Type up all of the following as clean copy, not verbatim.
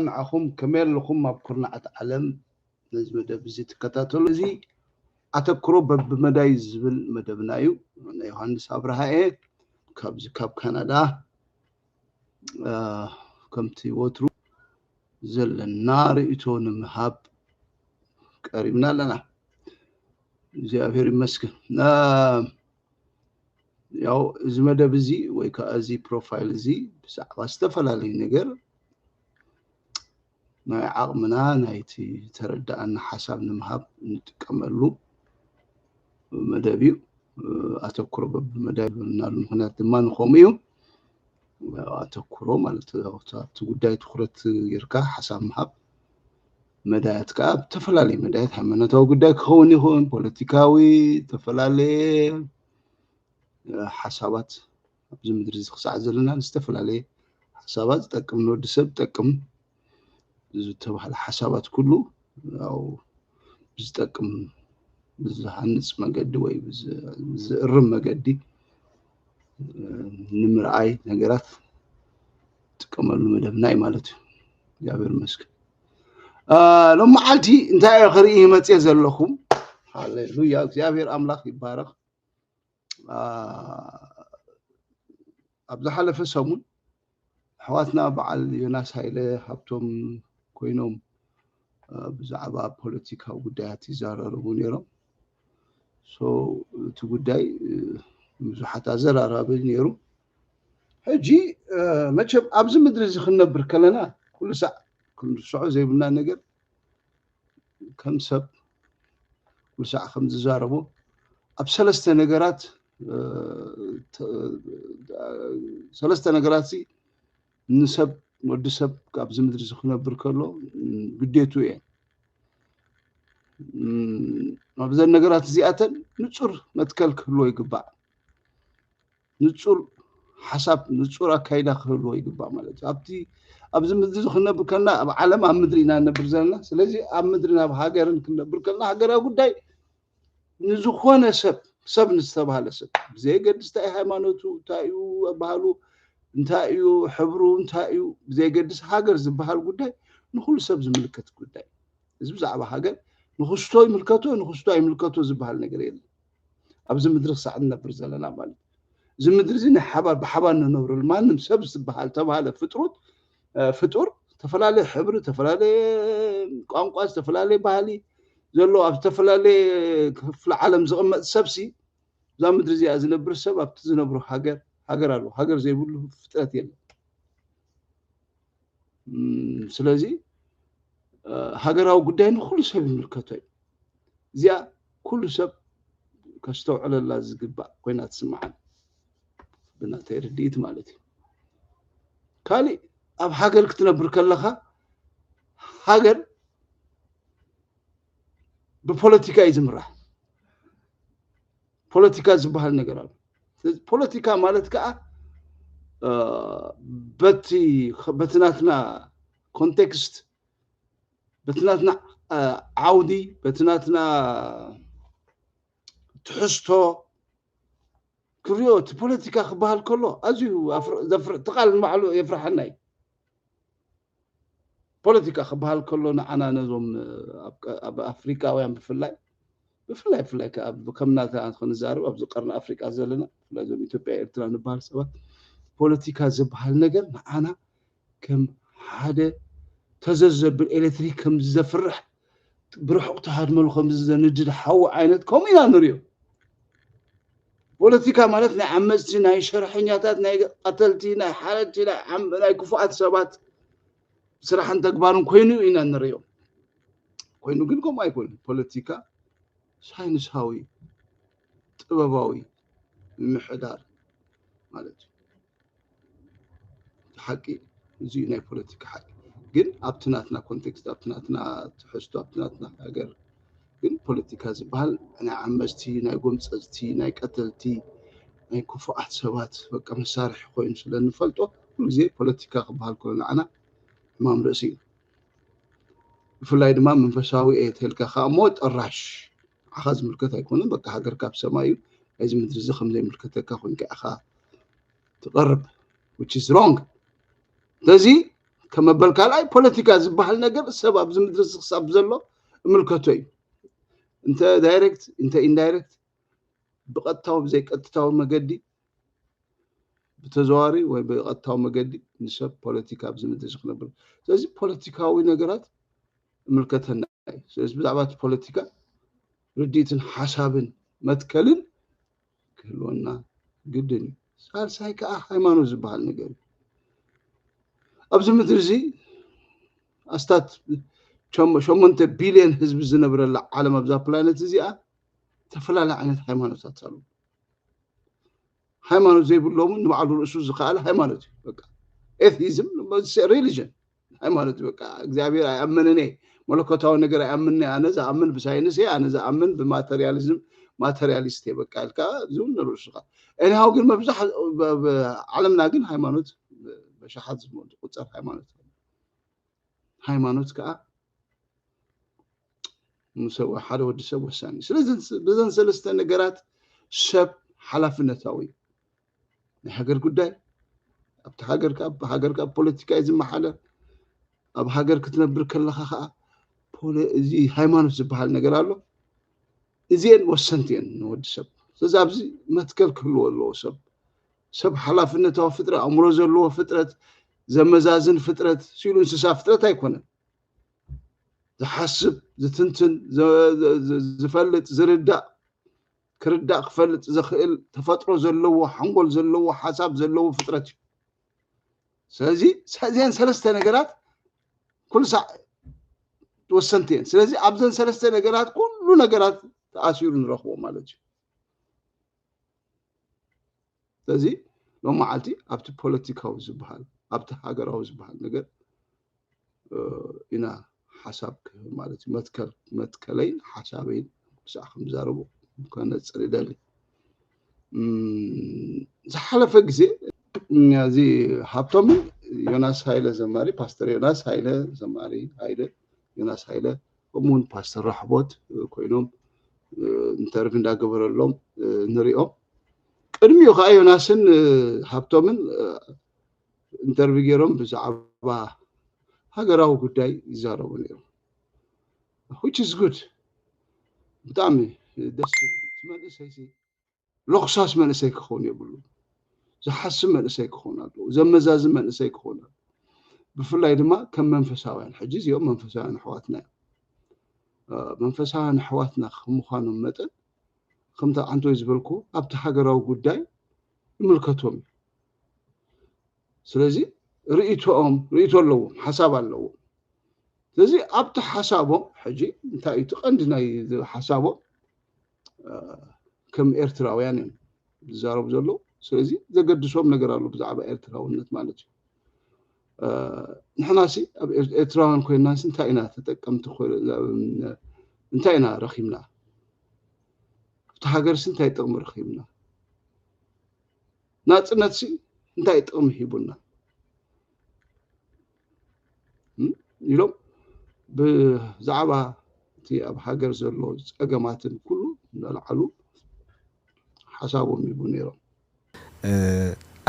نعخم كمل لكم ما بكرنا عالم لازم دبزي تكتاتلو زي أتكرو بمدايز بالمدبنايو يوحنس أبراهيم كاب كندا كمتي وترو زل النار يتون مهاب قريبنا لنا እግዚአብሔር ይመስገን ያው ዝመደብ እዚ ወይ ከዚ ፕሮፋይል እዚ ብዛዕባ ዝተፈላለዩ ነገር ናይ ዓቕምና ናይቲ ተረዳእና ሓሳብ ንምሃብ እንጥቀመሉ መደብ እዩ ኣተኩሮ በመደብናሉ ምክንያት ድማ ንኸም እዩ ኣተኩሮ ማለት ያው እቲ ጉዳይ ትኩረት ጌርካ ሓሳብ ምሃብ መዳያት ካብ ተፈላለዩ መዳያት ሃይማኖታዊ ጉዳይ ክኸውን ይኹን ፖለቲካዊ ተፈላለየ ሓሳባት ኣብዚ ምድሪ ዝኽሳዕ ዘለና ዝተፈላለዩ ሓሳባት ዝጠቅም ንወዲ ሰብ ዝጠቅም ዝተባህለ ሓሳባት ኩሉ ያው ዝጠቅም ዝሃንፅ መገዲ ወይ ዝእርም መገዲ ንምርኣይ ነገራት ጥቀመሉ መደብናይ ማለት እዩ እግዚአብሔር ይመስገን لما عالتي انت اخري مصي زلكم هاليلويا እግዚአብሔር አምላክ ይባረክ ابز حلف ሰሙን حواتنا بعل ዮናስ ኃይለ ሀብቶም ኮይኖም ብዛዕባ ፖለቲካዊ ጉዳያት ይዛረሩ ነይሮም ሶ እቲ ጉዳይ ብዙሓት ኣዘራራቢ ነይሩ ሕጂ መቸም ኣብዚ ምድሪ ዝኽነብር ከለና ኩሉ ሰዓት كل زي بنا نجر كم سب كل ساعة 5 زاربو أبسلست نجارات سلست نجاراتي نسب ود سب كابز مدرس خنا بركلو قديتو يعني ما بزن نجارات زياتن نصور متكل كله يقبع نصور حسب نصور كايدا كله يقبع مالته أبتي أبز مدرس خنا بركلنا عالم أم مدرينا نبر زلنا سلزي أم مدرينا بحاجرن كنا بركلنا حاجرا قداي نزخونا سب نستبها لسب زي قد استاي هيمانوتو تايو بحالو انتايو حبرو انتايو زي قد حاجر زبحال قداي نخل سب زملكت قداي زب زعبا حاجر نخشتوي ملكتو زبحال نقريل أبز مدرس ساعد نبر زلنا مالي زي مدرسين حبار بحبار ننور المانم سب زبحال تبهال فطور تفلالي حبر تفلالي قانقاس تفلالي بالي زلو اب تفلالي في العالم زغمت سبسي زي مدري زي ازنبر سبب تزنبرو حاجر አሉ حاجر زي بيقولوا ፍጥረት የለም ስለዚህ ሀገራው ጉዳይ ነው ሁሉ ሰብ ይመልከተው እዚያ ሁሉ ሰብ ከስተውዕለላ ዝግባ ኮይና ትስማዓል ብናተ ርዲት ማለት ካሊ ኣብ ሃገር ክትነብር ከለኻ ሃገር በፖለቲካ ይዝምራ ፖለቲካ ዝባሃል ነገር አለ ፖለቲካ ማለት ከአ በትናትና ኮንቴክስት በትናትና ዓውዲ በትናትና ትሕስቶ ክሪዮት ፖለቲካ ክባሃል ከሎ ኣዝዩ ዘፍር ተቃል ማዕሉ የፍርሐናይ ፖለቲካ ክባሃል ከሎ ንዓና ነዞም ኣብ ኣፍሪካውያን ብፍላይ ከምናታ ክንዛረብ ኣብ ዝቀርና ኣፍሪካ ዘለና ለዞም ኢትዮጵያ ኤርትራ ንባል ሰባት ፖለቲካ ዝበሃል ነገር ንዓና ከም ሓደ ተዘዘብል ኤሌክትሪክ ከም ዘፍርሕ ብርሑቕ ተሃድመሉ ከም ዘንድድ ሓዊ ዓይነት ከምኢና ንሪኦ ፖለቲካ ማለት ናይ ዓመፅቲ ናይ ሸርሐኛታት ናይ ቀተልቲ ናይ ሓረርቲ ናይ ክፉኣት ሰባት ስራሕን ተግባርን ኮይኑ ኢና ንሪኦ ኮይኑ ግን ከም ኣይኮን ፖለቲካ ሳይንሳዊ ጥበባዊ ምሕዳር ማለት ሓቂ እዚ ናይ ፖለቲካ ሓቂ ግን ኣብትናትና ኮንቴክስት ኣብትናትና ትሕዝቶ ኣብትናትና ሃገር ግን ፖለቲካ ዝበሃል ናይ ዓመፅቲ ናይ ጎምፀፅቲ ናይ ቀተልቲ ናይ ክፉኣት ሰባት በቃ መሳርሒ ኮይኑ ስለንፈልጦ ኩሉ ግዜ ፖለቲካ ክበሃል ከሎ ንዓና ሕማም ርእሲ ብፍላይ ድማ መንፈሳዊ ኤቴልካ ከዓ ሞ ጥራሽ ዓኻ ዝምልከት ኣይኮነን በቃ ሃገር ካብ ሰማይ እዩ እዚ ምድሪ እዚ ከም ዘይምልከተካ ኮንካ ኢኻ ትቐርብ which is wrong ስለዚ كما بالكالاي بوليتيكا زبحال نجر سبب زمدرس خصاب زلو ملكتوي انت دايركت انت اندايركت بقطاو بزي قطاو مجدي بتزواري ወይ بقطاو مجدي نسب بوليتيكا بزمدرس خنبل ስለዚህ ፖለቲካዊ ነገራት ምልከተና ስለዚህ ብዛዕባ ፖለቲካ رديتن حسابن متكلن كلونا جدني ሳልሳይ ከዓ ሃይማኖት ዝባሃል ነገር ኣብዚ ምድሪ እዚ ኣስታት 8 ቢልዮን ህዝቢ ዝነብረላ ዓለም ኣብዛ ፕላኔት እዚኣ ተፈላለየ ዓይነት ሃይማኖታት ኣለው ሃይማኖት ዘይብሎም ንባዕሉ ርእሱ ዝኻኣለ ሃይማኖት በቃ ኤቲዝም ሪሊጅን ሃይማኖት በቃ እግዚአብሔር አያመነኔ መለኮታዊ ነገር አያመነ አነ ዘአምን በሳይንስ አነ ዘአምን በማቴሪያሊዝም ማቴሪያሊስት በቃ አልካ ዙን ሩስኻ እኔው ግን መብዛሕ ዓለምና ግን ሃይማኖት በሻሓት ዝሞት ቁጥር ሃይማኖት ከዓ ሙሰው ሓደ ወዲ ሰብ ወሳኒ ስለዚህ በዘን ሰለስተ ነገራት ሰብ ሓላፍነታዊ ንሃገር ጉዳይ ኣብታ ሃገር ካብ ፖለቲካ ይዝመሓለ ኣብ ሃገር ክትነብር ከለኻ ከዓ እዚ ሃይማኖት ዝባሃል ነገር ኣሎ እዚን ወሰንቲን ወዲ ሰብ ስለዚህ ኣብዚ መትከል ክህልዎ ኣለዎ ሰብ ሓላፍነታዊ ፍጥረት ኣእምሮ ዘለዎ ፍጥረት ዘመዛዝን ፍጥረት ሲሉ እንስሳ ፍጥረት ኣይኮነን ዝሓስብ ዝትንትን ዝፈልጥ ዝርዳእ ክርዳእ ክፈልጥ ዝኽእል ተፈጥሮ ዘለዎ ሓንጎል ዘለዎ ሓሳብ ዘለዎ ፍጥረት እዩ ስለዚህ እዚን ሰለስተ ነገራት كل ساعة وسنتين ስለዚህ ኣብዘን ሰለስተ ነገራት ኩሉ ነገራት ተኣሲሩ ንረኽቦ ማለት እዩ ስለዚህ ሎማዓልቲ ኣብቲ ፖለቲካዊ ዝባሃል ኣብቲ ሃገራዊ ዝባሃል ነገር ኢና ሓሳብ ማለት መትከለይ ሓሳበይ ብሳዕ ከምዛረቡ ከነፅር ይደሊ ዝሓለፈ ግዜ እዚ ሃብቶም ዮናስ ሃይለ ዘማሪ ፓስተር ዮናስ ሃይለ ዘማሪ ሃይለ ዮናስ ሃይለ ወሙን ፓስተር ረሕቦት ኮይኖም ኢንተርቪው እንዳገበረሎም ንሪኦም ቅድሚኡ ከዓ ዮናስን ሃብቶምን ኢንተርቪው ገይሮም ብዛዕባ ሃገራዊ ጉዳይ ይዛረቡ ነይሮም which is good ብጣዕሚ ደስ መንእሰይ ለኽሳስ መንእሰይ ክኾን የብሉ ዝሓስብ መንእሰይ ክኾን ኣለዎ ዘመዛዝን መንእሰይ ክኾን ኣለዎ ብፍላይ ድማ ከም መንፈሳውያን ሕጂ እዚኦም መንፈሳውያን ኣሕዋትና ከምዃኖም መጠን ከምታ አንቶይ ዝበልኩ ኣብቲ ሃገራዊ ጉዳይ ይምልከቶም ስለዚ ርእይቶ ኣለዎም ሓሳብ ኣለዎም ስለዚ ኣብቲ ሓሳቦም ሕጂ እንታይ እዩ ቀንዲ ናይ ሓሳቦም ከም ኤርትራውያን እዮም ዝዛረቡ ዘለዉ ስለዚ ዘገድሶም ነገር ኣሎ ብዛዕባ ኤርትራውነት ማለት እዩ ንሕናሲ ኣብ ኤርትራውያን ኮይናስ እንታይ ኢና ተጠቀምቲ እንታይ ኢና ረኺብና ኣብቲ ሃገርሲ እንታይ ጥቕሚ ረኺብና ናፅነትሲ እንታይ ጥቕሚ ሂቡና ኢሎም ብዛዕባ እቲ ኣብ ሃገር ዘሎ ፀገማትን ኩሉ እናልዓሉ ሓሳቦም ይቡ ነይሮም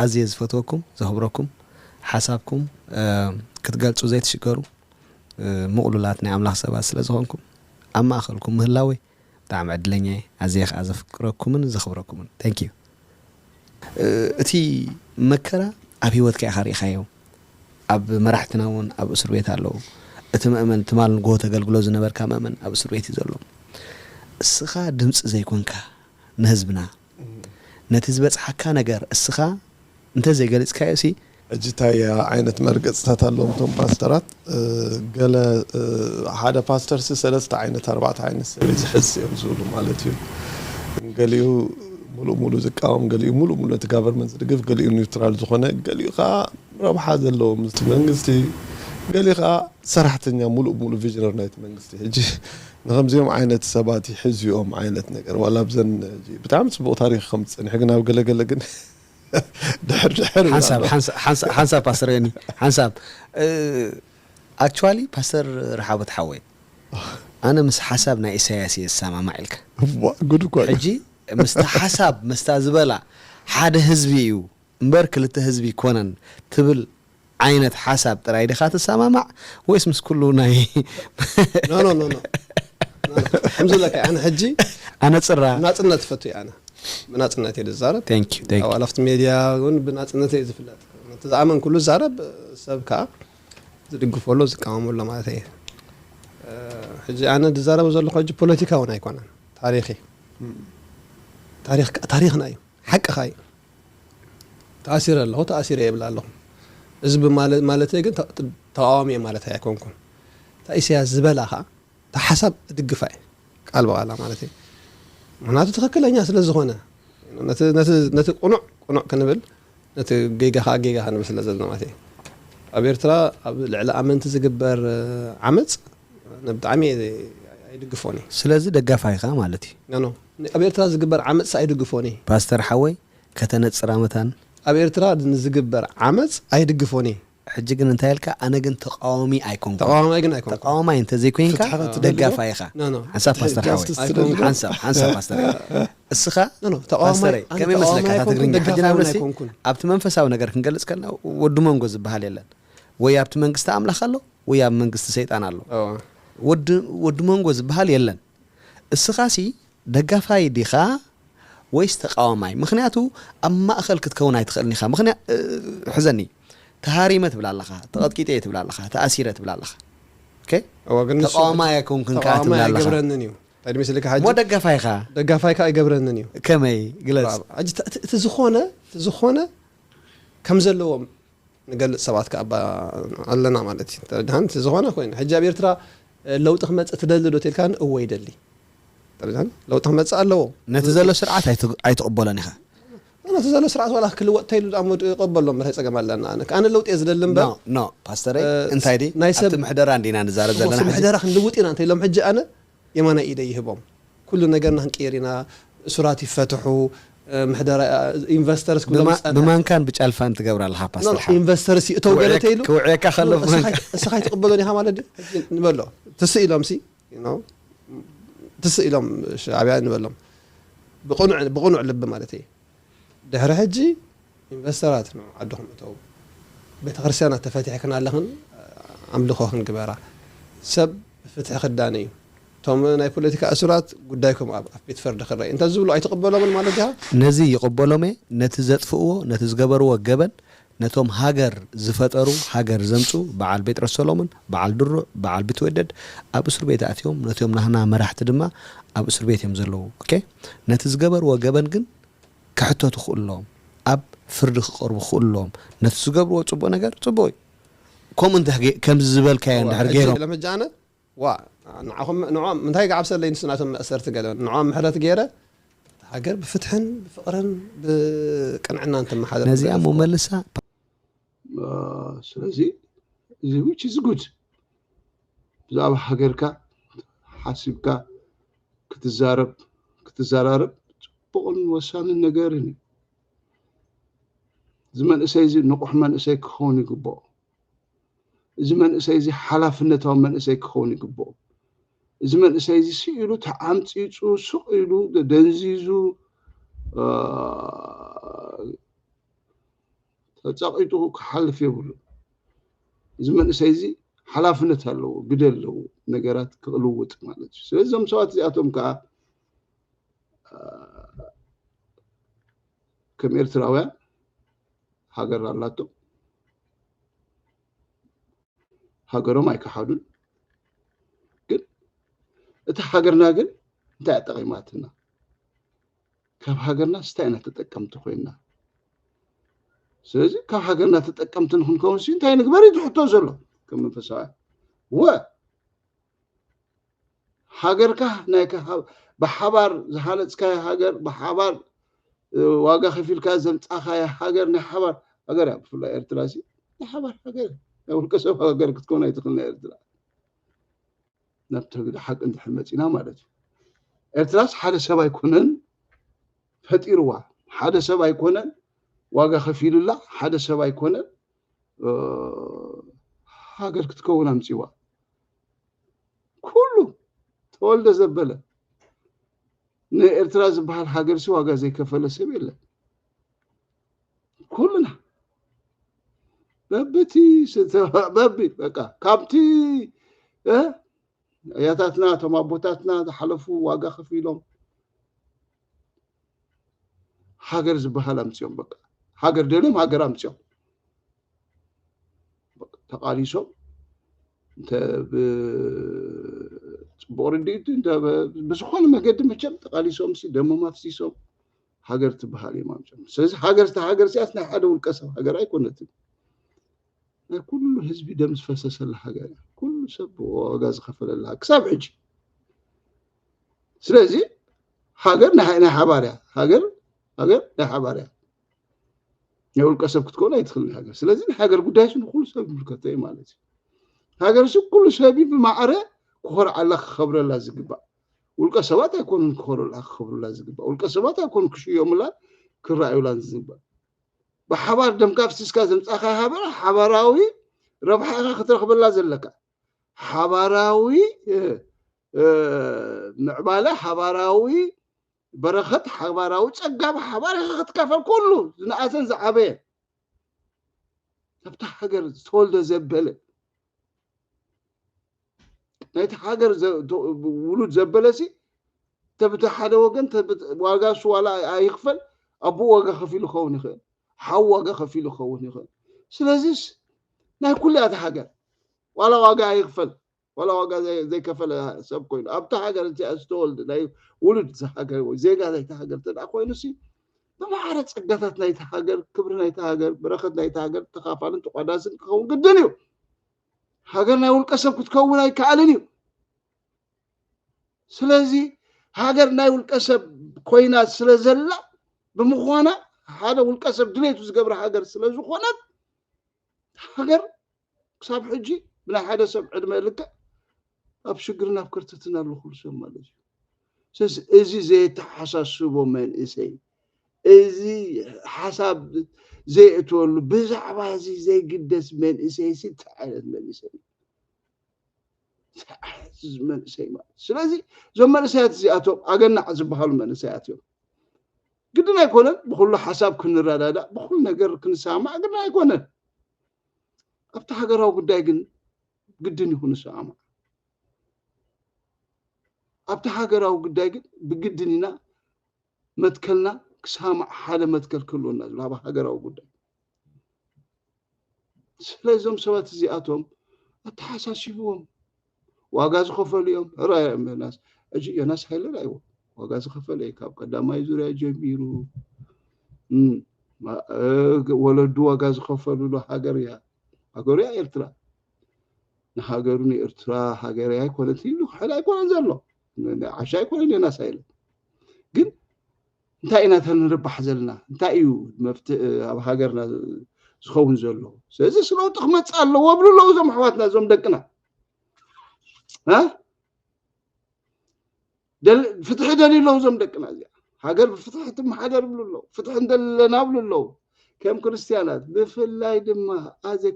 ኣዝየ ዝፈትወኩም ዘኽብረኩም ሓሳብኩም ክትገልጹ ዘይትሽገሩ ምቕሉላት ናይ ኣምላኽ ሰባት ስለ ዝኾንኩም ኣብ ማእኸልኩም ምህላወይ ብጣዕሚ ዕድለኛ እየ ኣዝየ ከዓ ዘፍቅረኩምን ዘኽብረኩምን ታንክ ዩ እቲ መከራ ኣብ ሂወትካ ኢኻ ሪኢኻዮ ኣብ መራሕትና እውን ኣብ እስር ቤት ኣለዉ እቲ ምእመን ትማል ንጎሆ ተገልግሎ ዝነበርካ ምእመን ኣብ እስር ቤት እዩ ዘሎ እስኻ ድምፂ ዘይኮንካ ንህዝብና ነቲ ዝበፅሓካ ነገር እስኻ እንተ ዘይገለጽካዮ ሲ እጅታይ ዓይነት መርገጽታት ኣለዎም ቶም ፓስተራት ገለ ሓደ ፓስተርስ ሰለስተ ዓይነት ኣርባዕተ ዓይነት ሰብ ዝሕዝ እዮም ዝብሉ ማለት እዩ ገሊኡ ሙሉእ ዝቃወም ገሊኡ ሙሉእ እቲ ጋቨርንመንት ዝድግፍ ገሊኡ ኒውትራል ዝኾነ ገሊኡ ከዓ ረብሓ ዘለዎም እቲ መንግስቲ ገሊኡ ከዓ ሰራሕተኛ ሙሉእ ቪዥነር ናይቲ መንግስቲ ሕጂ ንኸምዚኦም ዓይነት ሰባት ይሕዝኦም ዓይነት ነገር ዋላ ብዘን ብጣዕሚ ፅቡቕ ታሪክ ከም ዝፀንሐ ግን ኣብ ገለገለ ግን ድሕር ሓንሳብ ፓስተር የኒ ሓንሳብ actually ፓስተር ረሓቦት ሓወይ ኣነ ምስ ሓሳብ ናይ ኢሳያስ የሰማማዕ ኢልካ ጉድ እኳ ሕጂ ምስታ ሓሳብ ምስታ ዝበላ ሓደ ህዝቢ እዩ እምበር ክልተ ህዝቢ ይኮነን ትብል عينت حسب تراي دي خات السماع واسمس كله ناي نو الحمد لله انا حجي انا صرا ناصنت فتي انا بناصنت يدزارب ثانك يو او لفت ميديا ون بناصنت يزفلات تزعمن كله زارب سبكا ዝድግፈሉ ዝቃወሙሉ ማለት እዩ ሕጂ ኣነ ዝዛረበ ዘሎ ሕጂ ፖለቲካዊ ናይ ኮነን ታሪኽና እዩ ሓቅኻ እዩ ተኣሲረ ኣለኹ ተኣሲረ የብላ ኣለኹ ህዝቢ ማለት ግን ተቃዋሚ ማለት ኣይኮንኩን ታኢስያ ዝበላ ኸ ተሓሳብ ድግፋ ቃል በቃላ ማለት እዩ ምክንያቱ ትክክለኛ ስለ ዝኾነ ነቲ ቁኑዕ ክንብል ነቲ ጌጋኻ ክንብል ስለ ዘለና ማለት እዩ ኣብ ኤርትራ ኣብ ልዕሊ ኣመንቲ ዝግበር ዓመፅ ብጣዕሚ ኣይድግፎኒ ስለዚ ደጋፋይ ኻ ማለት እዩ ኖ ኣብ ኤርትራ ዝግበር ዓመፅ ኣይድግፎኒ ፓስተር ሓወይ ከተነፅር ዓመታን ኣብ ኤርትራ ዝግበር ዓመፅ ኣይድግፎኒ ሕጂ ግን እንታይ ኢልካ ኣነ ግን ተቃዋሚ ኣይኮንኩ ተቃዋማይ እንተ ዘይኮንካ ደጋፋይ ኻ ሓንሳብ ፓስተር ሓወይ ሓንሳብ ፓስተር እስኻ ፓስተር ከመይ መስለካ ትግርኛ ሕጂ ናብረሲ ኣብቲ መንፈሳዊ ነገር ክንገልጽ ከለና ወዲ መንጎ ዝበሃል የለን ወይ ኣብቲ መንግስቲ ኣምላኽ ኣሎ ወይ ኣብ መንግስቲ ሰይጣን ኣሎ ወዲ መንጎ ዝበሃል የለን እስኻሲ ደጋፋይ ዲኻ ወይስ ተቃዋማይ ምክንያቱ ኣብ ማእኸል ክትከውን ኣይትኽእልኒ ኢኻ ምክንያት ሕዘኒ ተሃሪመ ትብላ ኣለኻ ተቐጥቂጤ ትብላ ኣለኻ ተኣሲረ ትብላ ኣለኻ ኦኬ ተቃዋማይ ኣይኮንክን ከዓ ትብላ ኣለኻ ይገብረንን እዩ ታዲያ መስለካ ሕጂ ደጋፋይካ ኣይገብረንን እዩ ከመይ ግለጽ ሕጂ እቲ ዝኾነ ከም ዘለዎም ንገልጽ ሰባት ከ ኣለና ማለት እዩ ተረዳን ዝኾነ ኮይኑ ሕጂ ኣብ ኤርትራ ለውጢ ክመጽእ ትደሊ ዶ ተልካን እወ ይደሊ ተረዳን ለውጢ ክመጽእ ኣለዎ ነቲ ዘሎ ስርዓት ኣይትቕበሎን ኢኻ ነቲ ዘሎ ስርዓት ዋላ ክልወጥ ተይሉ ዳሞ ይቕበሎም ምርሒ ፀገም ኣለና ኣነ ለውጢ ዝደሊ እምበር ኖ ፓስተር እንታይ ዲ ኣብቲ ምሕደራ እንዲና ንዛረብ ዘለና ምሕደራ ክንልውጥ ኢና እንተኢሎም ሕጂ ኣነ የማና ኢደ ይህቦም ኩሉ ነገርና ክንቀይር ኢና እሱራት ይፈትሑ ምሕደራ ኢንቨስተርስ ክብሎም ብማንካን ብጫልፋን ትገብራ ኣለኻ ፓስተር ኢንቨስተርስ እተው ገለ ተይሉ ክውዕየካ ከለፍ እስኻ ይትቕበሎን ኢኻ ማለት ንበሎ ትስኢሎም ሲ ትስኢሎም ሻዕብያ ንበሎም ብቕኑዕ ልቢ ማለት እዩ ድሕሪ ሕጂ ኢንቨስተራት ነው ዓድኹም እተው ቤተ ክርስቲያናት ተፈቲሐ ክና ኣለኽን ኣምልኾ ክንግበራ ሰብ ፍትሒ ክዳን እዩ ቶም ናይ ፖለቲካ እሱራት ጉዳይኩም ኣብ ቤት ፍርዲ ክረአይ እንተ ዝብሉ ኣይትቕበሎምን ማለት ያ ነዚ ይቕበሎም ነቲ ዘጥፍእዎ ነቲ ዝገበርዎ ገበን ነቶም ሃገር ዝፈጠሩ ሃገር ዘምፁ በዓል ጴጥሮስ ሰሎሞን በዓል ድሩዕ በዓል ቢትወደድ ኣብ እስር ቤት ኣትዮም ነቶም ናህና መራሕቲ ድማ ኣብ እስር ቤት እዮም ዘለዉ ኦኬ ነቲ ዝገበርዎ ገበን ግን كحتوت خلهم أب فرد قرب خلهم نتسجبروا صبوا نجار صبوا كم أنت كم زبال كائن حرجيرهم لما جانا نعم من هاي قعبس اللي نسناتهم أثرت قالوا نعم حرت جيرة حجر بفتحن بفقرن كان عنا أنت محل نزيع مملسة سلازي which is good زعب حجرك حاسبك كتزارب بقول وسان النجارني زمان أسيزي نقح من أسيك خوني قبو زمان أسيزي حلافنة من أسيك خوني قبو زمان أسيزي سيلو تعمت يجو سقيلو دنزيزو تقيتو كحلف يبلو زمان أسيزي حلافنة هلو قدر له نجارات كلوت مالتش سلزم سوات زياتهم كا كم إرتراوية هاجر رالاتو هاجرو ما يكحدون قل إنت هاجرنا قل إنت أتقيماتنا كم هاجرنا استعنا تتكمت خوينا سلزي كم هاجرنا تتكمت نكون كونسين تاين كباري تحطو زلو كم فساعة و هاجرك نايك بحبار زحالت كاي هاجر بحبار واقع خفيل كازم تأخايا حجر نحبر أجر في الإرتلاسي نحبر حجر أول كسب حجر تكون يدخلنا إرتلا نبتغي حق عند حمتنا مالك إرتلاس حدا سبا يكونن فتيروا حدا سبا يكونن واقع خفيل الله حدا سبا يكونن حجر تكون أمسيوا كله تولد زبلة نإرتراز بحال حاجر سوا جازي كفلا سبيله كلنا ببتي ببي بقى كابتي ياتاتنا تما بوتاتنا حلفوا واقا خفيلهم هاجر زبهال امسيوم بقى هاجر دلهم هاجر امسيوم تقاليسهم انت بورديت انت بزخون ما قد مچم تقاليسهم سي دمو مافسيسهم هاجر تبهال يمامچم سلازي هاجر سياسنا حدا والقسم هاجر ايكونتم كل حزب دمس فسس الحاجه كل سب وغاز خفل لها كساب حج سلازي هاجر نحنا حباريا هاجر نحباريا يقول قسم كتكون يدخل هاجر سلازي هاجر قداش كل سب ملكته مالتي هاجر سب كل سبي بمعره كخر على خبر الله زغبا والقسمات يكون كخر الله خبر الله زغبا والقسمات يكون كشي يوم لا كرايو لا زغبا بحبار دم كافسس كازم صخا حبراوي ربحها خطرخ بالله زلك حبراوي معباله حبراوي برخت حبراوي صقاب حبار خطكفل كله زناسن زعبه تفتح حجر تولد زبله نيت حجر ولود زبلسي تفتح حدا وقن واغاش ولا يخفل ابو واغا خفيل خوني خير حوا واغا خفيل خوني خير سلازيس ناي كل هذا حاجه ولا واقع يغفل ولا واقع زي كفل سب كوين ابتا حاجه انت استولد لا ولد حاجه زي قاعد يتحاجر تدا كوينسي ما عرف صقاتات لا يتحاجر كبر لا يتحاجر بركت لا يتحاجر تخافان انت قداسن كون قدنيو هاجرنا يقول قسم كتكون اي كالنيو سلازي هاجرنا يقول قسم كوينات سلازلا بمخوانا هذا والقسم دليت زقبر هاجر سلازو خونات هاجر كساب حجي بلا حدا سب عدما لك ابشقرنا بكرتتنا الخل سم مالج سس ازي زي تحساسبو من اسي ازي حساب زي تقول بزعبا زي قدس من اسي ست عدد من اسي من اسي ما سلازي زمان سيات زياتهم اقلنا عزبها من سياتهم قدنا يكونن بكل حساب كن رادادا بكل نجر كن سامع قدنا يكونن افتح حجراو قداي قن قدن يكون سامع ابتا حجراو قداي بقدنينا متكلنا سامع حدا متكل كلنا لا حجراو قداي سلازم سوات زياتهم اتحساسيبهم واغاز خفل يوم راي الناس اجي ناس حيل رايو واغاز خفل يكاب قداماي زوريا جميرو ولدو واغاز خفل له حجريا حجريا إرترا نهاجرني إرترا حجريا يكون تيلو حلا يكون زلو عشاء يكون لنا سائل جن انتاينا تنربح زلنا انتايو مفت هاجرنا زخون زلو سيزي سلو تخمت الله وبلو لو زم حواتنا زم دقنا ها دل فتح دليل لو زم دقنا زي هاجر فتح تم حجر بلو لو فتح دلنا بلو لو كم كريستيانات بفلاي دما از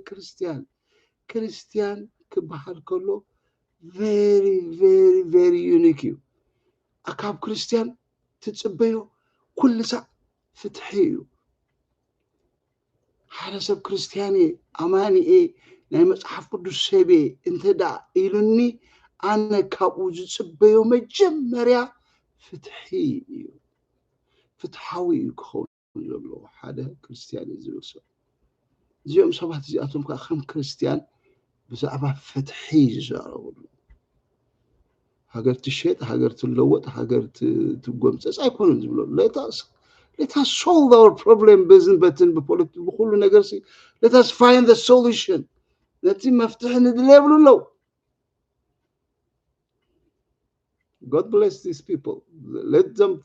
كريستيان كبحر كله very unique أكاب كريستيان تتصبيو كل ساعة فتحيو حسب كريستياني أماني إيه نعم صحف قدس سبي انت دع إلني أنا كابوز تتصبيو مجمريا فتحيو فتحاوي يكون يقولوا حدا كريستياني زيوسو زيوم صباح زياتهم كأخم كريستيان بزعبة فتحي جارو هاجر تشيت هاجر تلوت هاجر تقوم تس أيكونوا زبلو let us solve our problem business بتن بpolitics بكل نجارسي let us find the solution نتي مفتوح ندلبلو لو God bless these people let them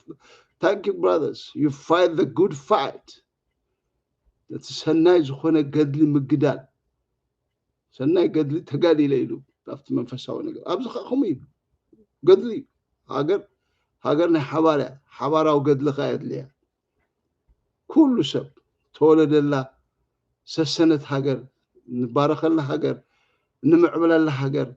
thank you brothers you fight the good fight تسناي زخونة قدلي مقدال سناي قدلي تقالي ليلو تافت منفساوي نقل أبزخ خميب قدلي هاجرنا حبارة وقدل خايد ليها كل سب تولد الله سسنة هاجر نبارك الله هاجر نمعبل الله هاجر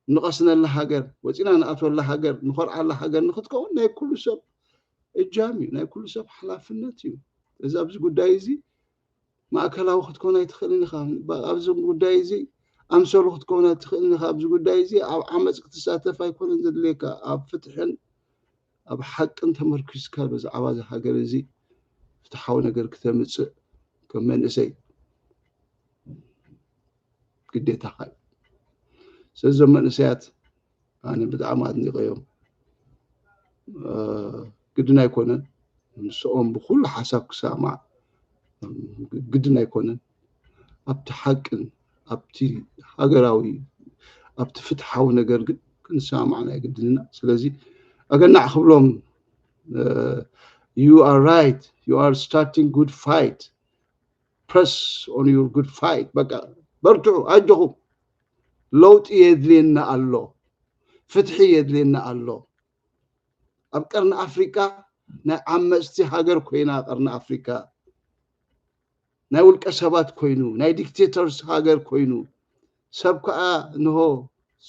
نقصنا الله هاجر وزينا نأتوا الله هاجر نفرع الله هاجر نخدكوا ناي كل سب الجامي ناي كل سب حلافنتيو إذا أبز قدايزي ማእከላዊ ክትኮና ይትኽእልን ኢኻ ኣብዚ ጉዳይ እዚ ኣምሰሉ ክትኮና ትኽእልን ኢኻ ኣብዚ ጉዳይ እዚ ኣብ ዓመፅ ክትሳተፍ ኣይኮነን ዘድልየካ ኣብ ፍትሕን ኣብ ሓቅን ተመርኪዝካ ብዛዕባ እዚ ሃገር እዚ ፍትሓዊ ነገር ክተምፅእ ከም መንእሰይ ግዴታኻ እዩ ስለዞም መንእሰያት ኣነ ብጣዕሚ ኣድኒቐዮም ግድን ኣይኮነን ንስኦም ብኩሉ ሓሳብ ክሰማዕ ግድን ኣይኮነን ኣብቲ ሓቅን ኣብቲ ሃገራዊ ኣብቲ ፍትሓዊ ነገር ግን ክንሰማዕና ይግድንና ስለዚ ኣገናዕ ክብሎም you are right you are starting good fight press on your good fight በቃ በርትዑ ኣጅኹም ለውጢ የድልየና ኣሎ ፍትሒ የድልየና ኣሎ ኣብ ቀርኒ ኣፍሪካ ናይ ዓመፅቲ ሃገር ኮይና ቀርኒ ኣፍሪካ ናይ ውልቀ ሰባት ኮይኑ ናይ ዲክቴተርስ ሃገር ኮይኑ ሰብ ከዓ ንሆ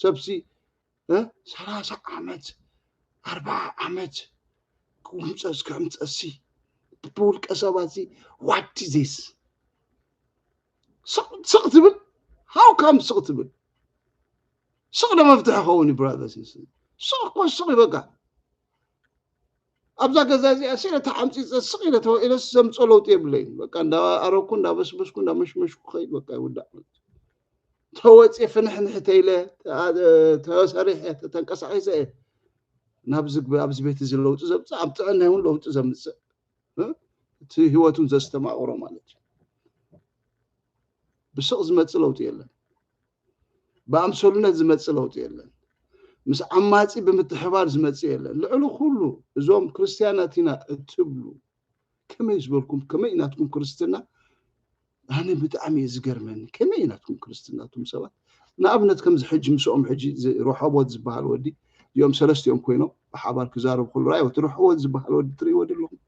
ሰብሲ 30 ዓመት 40 ዓመት ቁምፀስ ከምፀሲ ብውልቀ ሰባት what is this ስቕ ትብል how come ስቕ ትብል ስቕ ለመፍትሕ ኸውን brothers and sisters ስቕ ስቕ ይበቃ ኣብዛ ገዛ እዚኣ ሲለ ተዓምፂፀ ስቕ ኢለ ተወኢለስ ዘምፆ ለውጢ የብለይን በቃ እንዳኣረኩ እንዳበስበስኩ እንዳመሽመሽኩ ኸይድ በቃ ይውዳእ ተወፂ ፍንሕንሕተ ኢለ ተሰሪሐ ተንቀሳቂሰ ናብ ዝግቢ ኣብዚ ቤት እዚ ለውጢ ዘምፅእ ኣብ ጥዕና ይሁን ለውጢ ዘምፅእ እቲ ህይወቱን ዘስተማቕሮ ማለት እዩ ብስቕ ዝመፅእ ለውጢ የለን ብኣምሰሉነት ዝመፅእ ለውጢ የለን ምስ ዓማፂ ብምትሕባር ዝመፅእ የለን ልዕሊ ኩሉ እዞም ክርስቲያናት ኢና እትብሉ ከመይ ዝበልኩም ከመይ ኢናትኩም ክርስትና ኣነ ብጣዕሚ እዩ ዝገርመኒ ከመይ ኢናትኩም ክርስትናቱም ሰባት ንኣብነት ከምዚ ሕጂ ምስኦም ሕጂ ሮሖቦት ዝበሃል ወዲ እዚኦም ሰለስቲኦም ኮይኖም ብሓባር ክዛረቡ ኩሉ ራእዮ እቲ ሮሖቦት ዝበሃል ወዲ ትርእይዎ ዘለኹም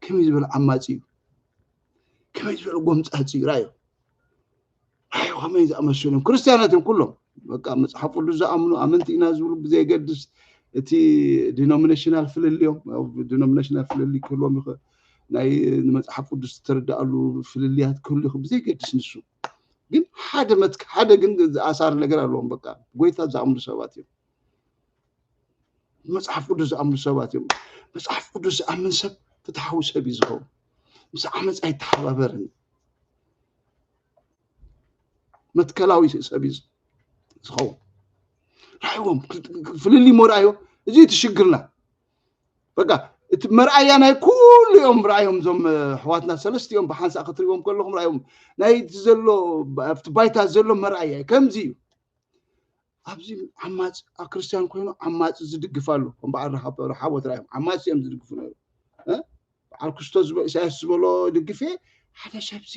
ከመይ ዝበለ ዓማፂ እዩ ከመይ ዝበለ ጎምፃፂ እዩ ራእዮ ከመይ ዝኣመሰሎም ክርስቲያናት እዮም ኩሎም በቃ መፅሓፍ ቅዱስ ዝኣምኑ ኣመንቲ ኢና ዝብሉ ብዘይገድስ እቲ ዲኖሚኔሽናል ፍልልዮም ዲኖሚኔሽናል ፍልል ክህልዎም ይኽእል ናይ መፅሓፍ ቅዱስ ትርዳእሉ ፍልልያት ክህሉ ይኽእል ብዘይገድስ ንሱ ግን ሓደ ግን ዝኣሳር ነገር ኣለዎም በቃ ጎይታ ዝኣምኑ ሰባት እዮም መፅሓፍ ቅዱስ ዝኣምኑ ሰባት እዮም መፅሓፍ ቅዱስ ዝኣምን ሰብ ፍትሓዊ ሰብ እዩ ዝኸውን ምስ ዓመፅ ኣይተሓባበርን መትከላዊ ሰብ እዩ ዝኸውን ራእይዎም ፍልሊ መርኣዮ እዚ ትሽግርና በቃ እቲ መርኣያ ናይ ኩሉ ዮም ራእዮም ዞም ኣሕዋትና ሰለስቲኦም ብሓንሳእ ክትሪእዎም ከለኹም ራእዮም ናይ ዘሎ ኣብቲ ባይታ ዘሎ መርኣያ ከምዚ እዩ ኣብዚ ዓማፅ ክርስቲያን ኮይኑ ዓማፅ ዝድግፋሉ ከም በዓል ረሓቦት ራእዮም ዓማፅ እዮም ዝድግፉ ነይሩ በዓል ክርስቶስ ኢሳያስ ዝበሎ ድግፌ ሓደ ሰብሲ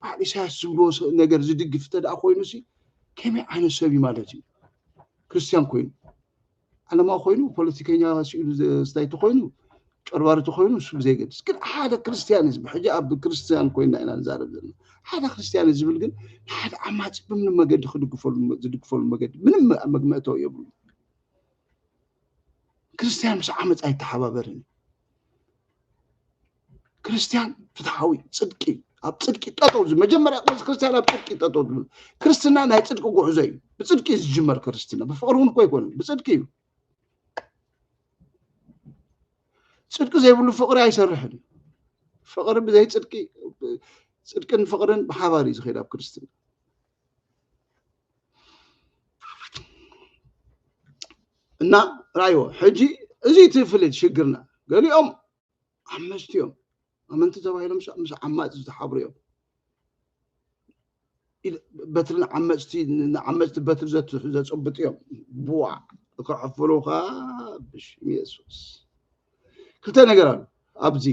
በዓል ኢሳያስ ዝብሎ ነገር ዝድግፍ ተደኣ ኮይኑ ሲ ከመይ ዓይነት ሰብ እዩ ማለት እዩ ክርስቲያን ኮይኑ ዓለማዊ ኮይኑ ፖለቲከኛ ሲኢሉ ስታይቲ ኮይኑ ጨርባሪቱ ኮይኑ እሱ ብዘይገድስ ግን ሓደ ክርስቲያን ህዝቢ ሕጂ ኣብ ክርስቲያን ኮይና ኢና ንዛረብ ዘለና ሓደ ክርስቲያን ዝብል ግን ሓደ ዓማፅ ብምንም መገዲ ዝድግፈሉ መገዲ ምንም መግመእተው የብሉ ክርስቲያን ምስ ዓመፅ ኣይተሓባበርን ክርስቲያን ፍትሓዊ ፅድቂ ኣብ ፅድቂ ጠጠው መጀመርያ ክርስቲያን ኣብ ፅድቂ ጠጠው ዝብል ክርስትና ናይ ፅድቂ ጉዕዞ እዩ ብፅድቂ ዝጅመር ክርስትና ብፍቅሪ እውን እኮ ኣይኮነን ብፅድቂ እዩ ፅድቂ ዘይብሉ ፍቅሪ ኣይሰርሕን ፍቅሪ ብዘይ ፅድቂ ፅድቅን ፍቅርን ብሓባር እዩ ዝኸይድ ኣብ ክርስትና እና ራእዮ ሕጂ እዚ ትፍልጥ ሽግርና ገሊኦም ኣመንቲ እዮም ኣመንቲ ተባሂሎም ምስ ዓማፅ ዝተሓብሩ እዮም በትርን ዓመፅቲ በትሪ ዘፅብጥ እዮም ብዋዕ ክሕፍሩኻ ብሽም ኢየሱስ ክልተ ነገር ኣሎ ኣብዚ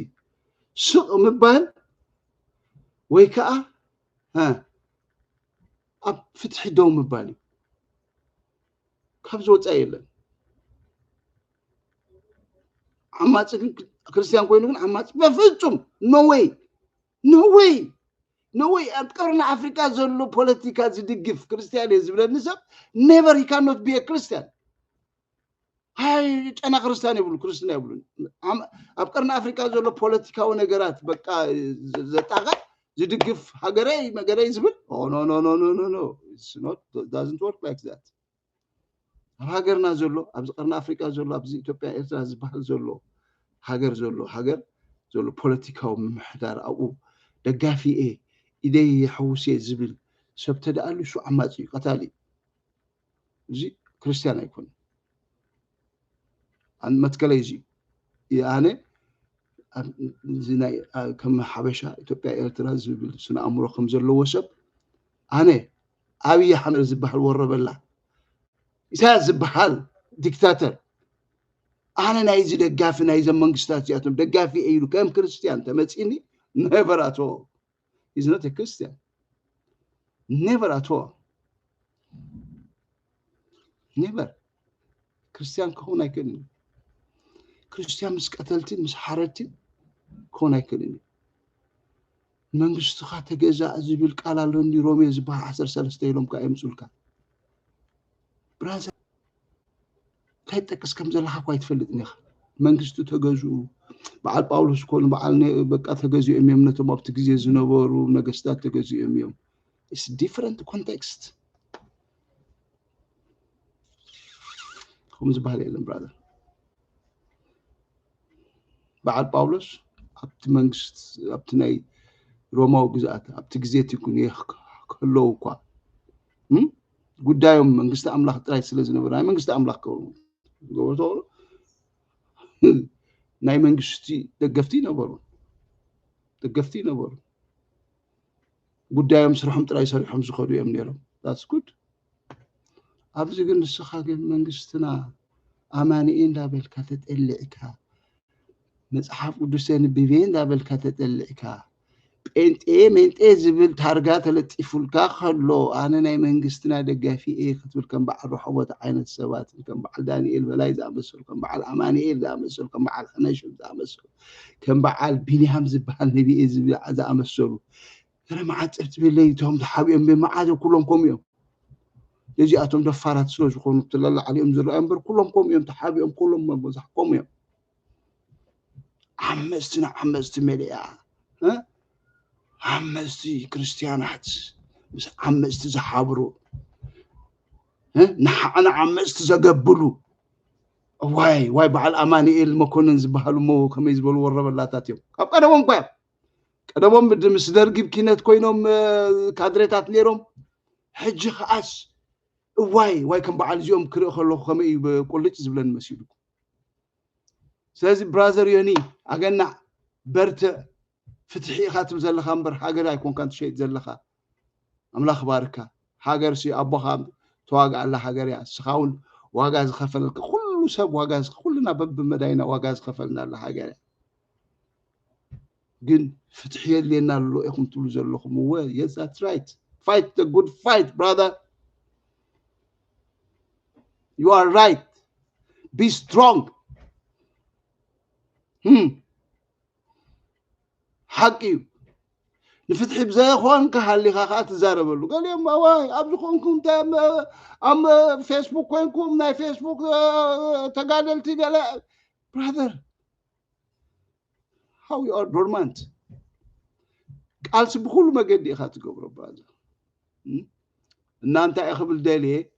ስቕ ምባል ወይ ከዓ ኣብ ፍትሒ ደው ምባል እዩ ካብዚ ወፃኢ የለን ዓማፅ ግን ክርስቲያን ኮይኑ ግን ዓማፅ በፍጹም ኖዌይ ኣብ ቀርኒ ኣፍሪካ ዘሎ ፖለቲካ ዝድግፍ ክርስቲያን እዩ ዝብለኒ ሰብ ኔቨር ሂ ካኖት ቢ ክርስቲያን ሃይ ጨና ክርስቲያን ይብሉ ክርስትና ይብሉ ኣብ ቀርኒ ኣፍሪካ ዘሎ ፖለቲካዊ ነገራት በቃ ዘጣቀ ዝድግፍ ሃገረይ መገረይ ዝብል no it's not doesn't work like that ኣብ ሃገርና ዘሎ ኣብዚ ቀርና ኣፍሪካ ዘሎ ኣብዚ ኢትዮጵያ ኤርትራ ዝበሃል ዘሎ ሃገር ዘሎ ፖለቲካዊ ምሕዳር ኣብኡ ደጋፊኤ ኢደይ ሕውሴ ዝብል ሰብ ተዳኣሉ ሹ ዓማጺ ቀታሊ እዚ ክርስቲያን ኣይኮን ኣን መትከለይ እዚ ያኔ ዝናይ ከም ሓበሻ ኢትዮጵያ ኤርትራ ዝብል ስነ ኣእምሮ ከም ዘለዎ ሰብ ኣነ ኣብይ ኣሕመድ ዝበሃል ወረበላ ኢሳያስ ዝበሃል ዲክታተር ኣነ ናይዚ ደጋፊ ናይዚ መንግስታት እዚኣቶም ደጋፊ እዩ ከም ክርስቲያን ተመጺኒ never at all he's not a Christian never at all never ክርስቲያን ክሆን አይከልን ክርስቲያን ምስ ቀተልትን ምስ ሓረትን ክሆን አይከልን መንግስትኻ ተገዛ ዝብል ቃል አለኒ ሮሜ ዝበሃል 13 ኢሎም ካ የምጹልካ ብራዘር ከይጠቅስ ከም ዘለኻ እኳ ይትፈልጥኒ ኢኻ መንግስቱ ተገዙ በዓል ጳውሎስ ኮን በዓል በቃ ተገዙ እምነቶም ኣብቲ ግዜ ዝነበሩ ነገስታት ተገዙ እዮም it's different context ከም ዝበሃል የለን ብራዘር በዓል ጳውሎስ ኣብቲ መንግስት ኣብቲ ናይ ሮማው ግዛት ኣብቲ ግዜ ትኩን ከለው እኳ ጉዳዮም መንግስት አምላክ ጥራይ ስለዝነበረ ናይ መንግስት አምላክ ከው ጎበቶ ናይ መንግስቲ ደገፍቲ ነበሩ ጉዳዮም ስርሖም ጥራይ ሰሪሖም ዝኸዱ እዮም ነይሮም that's good ኣብዚ ግን ንስኻ ግን መንግስትና ኣማኒኤ እንዳበልካ ተጠልዕካ መጽሐፍ ቅዱስን ቢቤን እንዳበልካ ተጠልዕካ ጴንጤ ዝብል ታርጋ ተለጢፉልካ ከሎ ኣነ ናይ መንግስትና ደጋፊ ክትብል ከም በዓል ረሕቦት ዓይነት ሰባት ከም በዓል ዳንኤል በላይ ዝኣመሰሉ ከም በዓል ኣማኒኤል ዝኣመሰሉ ከም በዓል ሕነሽም ዝኣመሰሉ ከም በዓል ቢንያም ዝበሃል ነቢይ ዝኣመሰሉ ረማዓት ትብለይቶም ተሓቢኦም በማዓት ኩሎም ቆምዮም ለዚኣቶም ደፋራት ስለ ዝኾኑ ትላላ ዓሊኦም ዝረአዩ እምበር ኩሎም ቆምዮም ተሓቢኦም ኩሎም መብዛሕ ቆምዮም ዓመስቲ መለያ ዓመስቲ ክርስቲያናት ምስ ዓመስቲ ዝሓብሩ ንሓና ዓመስቲ ዘገብሉ ዋይ በዓል ኣማኒኤል መኮንን ዝበሃሉ ከመይ ዝበሉ ወረበላታት እዮም ካብ ቀደሞም ምስ ደርጊ ብኪነት ኮይኖም ካድሬታት ነይሮም ሕጂ ኸኣስ ዋይ ከም በዓል እዚኦም ክርኢ ከለኹ ከመይ ቁልጭ ዝብለን መሲሉ ስለዚ ብራዘር ዮኒ ኣገና በርትዕ ፍትሒ ኢኻ ትብል ዘለኻ እምበር ሃገር ኣይኮንካ ትሸይጥ ዘለኻ ኣምላኽ ባርካ ሃገርሲ ኣቦኻ ተዋግኣላ ሃገር እያ እስኻ እውን ዋጋ ዝኸፈልልካ ኩሉ ሰብ ዋጋ ኩሉና በብመዳይና ዋጋ ዝኸፈልና ኣላ ሃገር እያ ግን ፍትሒ የድልየና ኣሎ ኢኹም ትብሉ ዘለኹም እወ yes that's right fight the good fight brother you are right be strong حقي نفتح بزاخوان كحليخا خات زاربلو قال يا واي ابزخونكم تام ام فيسبوك وينكم ناي فيسبوك تقادلتي قال brother how you are dormant قال بكل ما قد يخات قبر brother ان انت اخبل دالي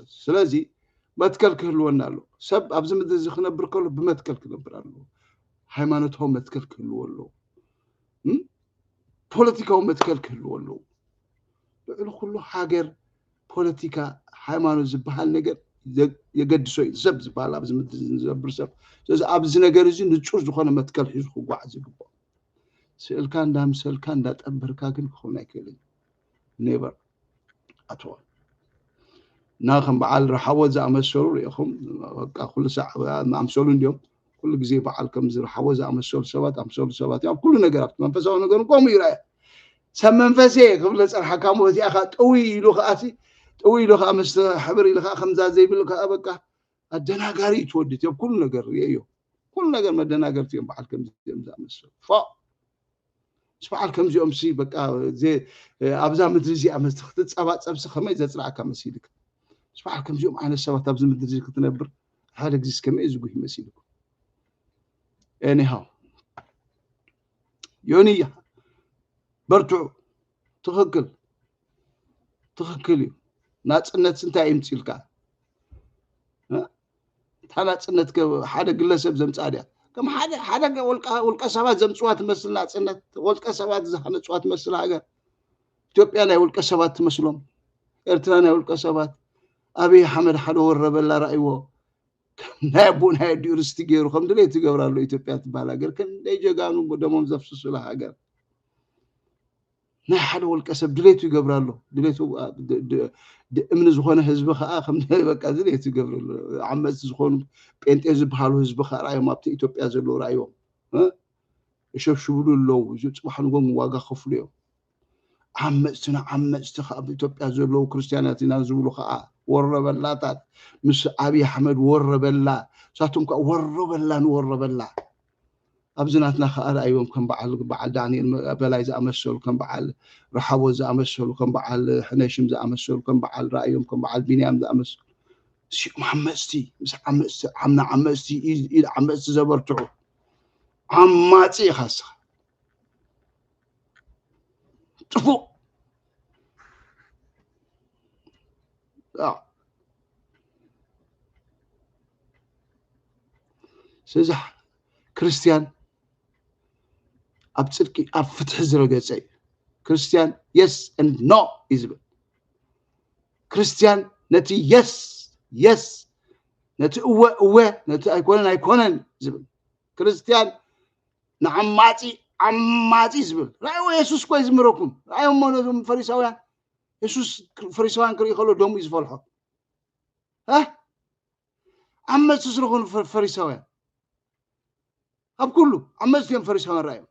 سلازي ما تكلكلونا له سب ابز مدز خنبر كله بما تكلكلبرالو ሃይማኖታው መትከልከሉ ወሎ ፖለቲካው መትከልከሉ ወሎ ለእሉ ሁሉ ሀገር ፖለቲካ ሃይማኖት ዝበሃል ነገር የገድሶ ሰብ ዝበሃል ኣብዚ ምድር ዝነብር ሰብ ስለዚ ኣብዚ ነገር እዚ ንጹር ዝኾነ መትከል ሒዙ ክጓዓዝ ይግባእ ስእልካ እንዳምሰልካ እንዳጠበርካ ግን ክኾን አይከልን never at all ናኸም በዓል ረሓቦት ዝኣመሰሉ ኢኹም በቃ ኩሉ ሰዓት ኣምሰሉ እንዲዮም كل جزء بعل كم زر حوزة أمسول سبات يعني كل نجار منفسه ونجار قوم يراي سم منفسه قبل أسأل حكامه زي أخذ قوي له أمس حبري له خمسة زي بلوك أبكى الدناجاري تودي يوم كل نجار يو كل نجار ما الدناجار فيهم بعل كم زي أمسول بعل كم زي أمسي بكى زي أبزا مدرسي أمس تخطط سبات أمس خميس زرع كم مسيلك بعل كم زي معنا سبات أبزا مدرسي كتنبر هذا جزء كم إزوجه مسيلك anyhow يوني برتعو تخكل ناصنت سنتاي يمصيلكا ታናጽነት ሓደ ግለሰብ ዘምጻድያ ከም ሓደ ወልቀ ሰባት ዘምጽዋት መስል ናጽነት ወልቀ ሰባት ዘሐነጽዋት መስል ሃገር ኢትዮጵያ ናይ ወልቀ ሰባት ትመስሎም ኤርትራ ናይ ወልቀ ሰባት አብይ አሕመድ ሓደ ወረበላ ራእይዎ ናይ ቡና ዩኒቨርሲቲ ገይሩ ከም ድሌት ይገብራሉ ኢትዮጵያ ትባል ሃገር ከንደይ ጀጋኑ ደሞም ዘፍስሱላ ሃገር ናይ ሓደ ወልቀ ሰብ ድሌት ይገብራሉ ድሌቱ እምን ዝኾነ ህዝብ ኸኣ ከም በቃ ድሌት ይገብራሉ ዓመጽ ዝኾኑ ጴንጤ ዝበሃሉ ህዝብ ኸኣ ራእዮም ኣብቲ ኢትዮጵያ ዘሎ ራእዮም ይሸብሽብሉ ኣለዉ ጽባሕ ንጎም ዋጋ ከፍሉ እዮም ዓመጽቲ ኸኣ ኢትዮጵያ ዘሎ ክርስቲያናት ኢና ዝብሉ ኸኣ ወረበላታት ምስ አብይ አሕመድ ወረበላ ሳቱም ከ ወረበላ أبزناتنا خارج أيوم كم بعل دانيال بلاي زامسول كم بعل رحابو زامسول كم بعل حنيشم زامسول كم بعل رأيهم كم بعل بنيام زامسول شيء محمستي مش عمستي إذا عمستي زبرتعو عماتي خاصة تفو سزح كريستيان أبتصدقي أفتح زرقة كريستيان yes and no إزبل كريستيان نتي yes نتي أوه نتي أيكونن إزبل كريستيان عماتي إزبل رأيوا يسوس كويس مروكم رأيوا منهم فريساويان يسوس فريساويان كري خلوا دوم يزفلحوا ها عم تسرقون فريساويان أب كله عمز يوم فريساويان رأيهم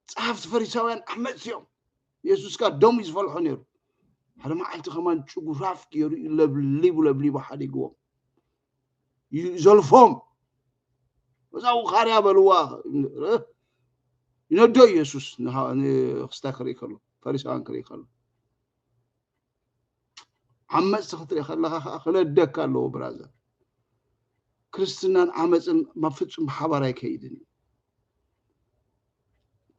صحفت فريساويان عمز يوم يسوس كا دوم يزفلحوا نيرو هذا ما عيلت كمان شو راف كيرو لبلي بحد يقوم يزلفهم وزاو خاريا بلوا ينادي يسوس نه استخري خلو فريساويان كري خلو عمز تخطري خلا دك الله برازر كريستيان عمزن ما فتشم حبراي كيدني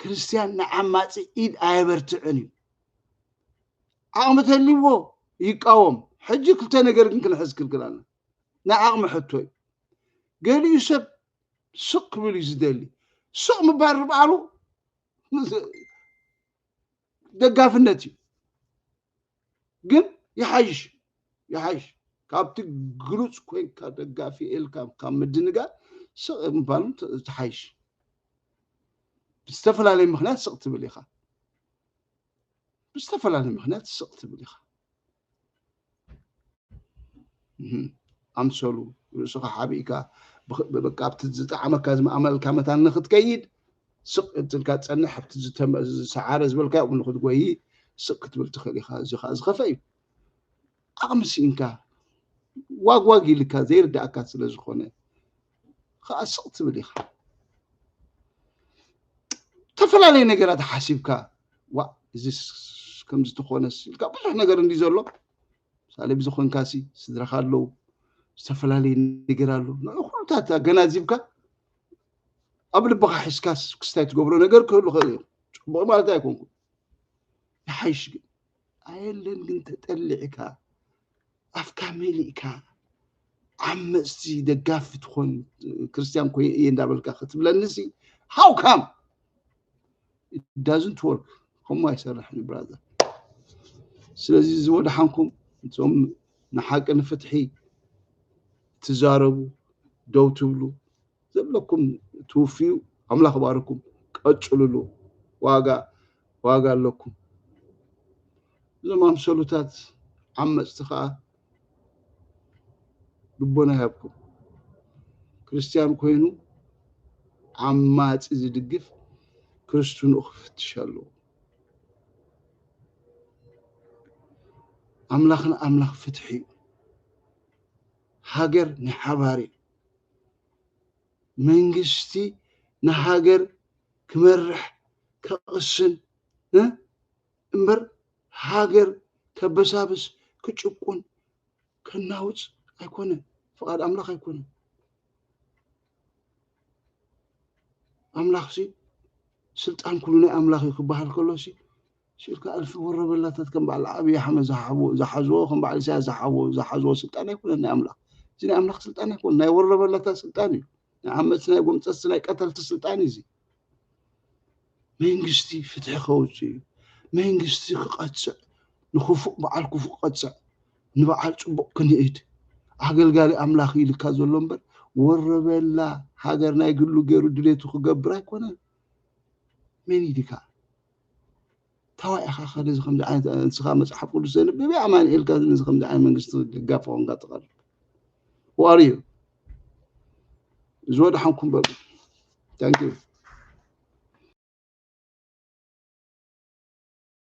كريستيان نعماتي إيد آيبرتعني عقمة اللي هو يقاوم حجي كلتا نقر يمكن أحس كل كلامنا نعقم حتوي قال لي يوسف سق بلي زدالي سق مبارب علو دقا في النتي قل يحيش كابتي جلوس كوين كدقا في كام مدنقا سق مبارب تحيش بستفل على مخنات سقط بليخا بستفل على مخنات سقط بليخا أمسلو سق حبيكا بكابت زتعمل كازم عمل كامتان نخد كيد سقط الكات أنا حبت زتم سعارز بالكا ونخد قوي سقط بالتخليخا زخفي أمسينكا واقي لك زير داكات سلزخونه خا سقط بليخا تفلالي نجارات حاسبك إزيس كم زتخونس كابوش نجار ندي زلوا سالي بزخون كاسي سدرخالو تفلالي نجارلو نقول تاتا جنازيبك قبل بقى حسكاس كستايت قبله نجار كله خير بقى ما تاكون يحيش عيلن كنت تطلعك أفكاميلك عمستي دقاف تخون كريستيان كوي يندابلك ختم للنسي how come it doesn't work هم ما يسرحني brother سلازي زود حنكم انتم نحاق نفتحي تجاربوا دو تبلو زلكم توفيو عمل اخباركم قچللو واغا لكم زمان سلوتات عمصتخا لبنا هبكم كريستيان كوينو عمات زدقف كريستون أخفت شالو أملاخ فتحي هاجر نحباري منجستي نهاجر كمرح كقسن امبر هاجر كبسابس كتشقون كناوز أيكونه فقط أملاخ أيكونه أملاخ سي سلطان كلنا أملاخ يكبها الكلوسي شركة ألف وربلاتات كم بعد أبي أحمد زحزوه كم بعد سيا زحزوه سلطان يكون أملاخ زين أملاخ سلطان يكون ناي وربلاتات سلطاني عمت سناي قمت سناي قتلت سلطاني زي منجستي فتح خوتي منجستي قطع نخفق بعال كفق قطع نبعال صبق كنيد أقل أملاخ يلك زلمبر وربلا هاجرنا يقولوا غيرو دليتو خغبر يكون من يديكا توا اخا خلي زخم عين انسخا مصحف كل سنه بأمان إلك زخم عين منجست قافون قطقل واريو زود حنكم باب ثانك يو